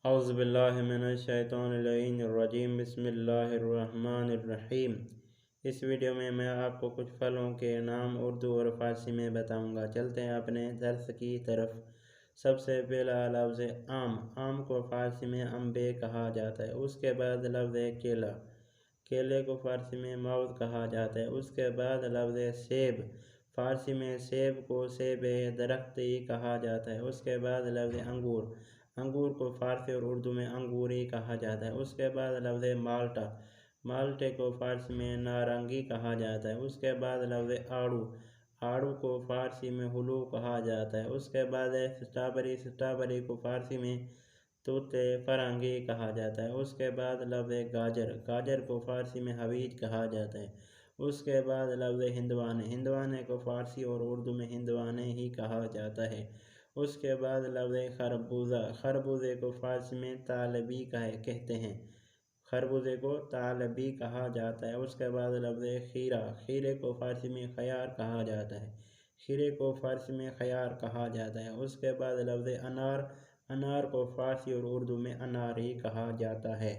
اعوذ باللہ من الشیطان اللعین الرجیم، بسم اللہ الرحمن الرحیم۔ اس ویڈیو میں آپ کو کچھ پھلوں کے نام اردو اور فارسی میں بتاؤں گا۔ چلتے ہیں اپنے درس کی طرف۔ سب سے پہلا لفظ آم۔ آم کو فارسی میں انبے کہا جاتا ہے۔ اس کے بعد لفظ کیلا۔ کیلے کو فارسی میں موز کہا جاتا ہے۔ اس کے بعد لفظ سیب۔ فارسی میں سیب کو سیب درختی کہا جاتا ہے۔ اس کے بعد لفظ انگور۔ انگور کو فارسی اور اردو میں انگوری کہا جاتا ہے۔ اس کے بعد لفظ مالٹا۔ مالٹے کو فارسی میں نارنگی کہا جاتا ہے۔ اس کے بعد لفظ آڑو۔ آڑو کو فارسی میں ہلو کہا جاتا ہے۔ اس کے بعد سٹرابری۔ سٹرابری کو فارسی میں توت فرنگی کہا جاتا ہے۔ اس کے بعد لفظ گاجر۔ گاجر کو فارسی میں ہویج کہا جاتا ہے۔ اس کے بعد لفظ ہندوانے۔ ہندوانے کو فارسی اور اردو میں ہندوانے ہی کہا جاتا ہے۔ اس کے بعد لفظ خربوزہ۔ خربوزے کو فارسی میں طالبی کہتے ہیں۔ خربوزے کو طالبی کہا جاتا ہے۔ اس کے بعد لفظ کھیرا۔ کھیرے کو فارسی میں خیار کہا جاتا ہے۔ کھیرے کو فارسی میں خیار کہا جاتا ہے۔ اس کے بعد لفظ انار۔ انار کو فارسی اور اردو میں انار ہی کہا جاتا ہے۔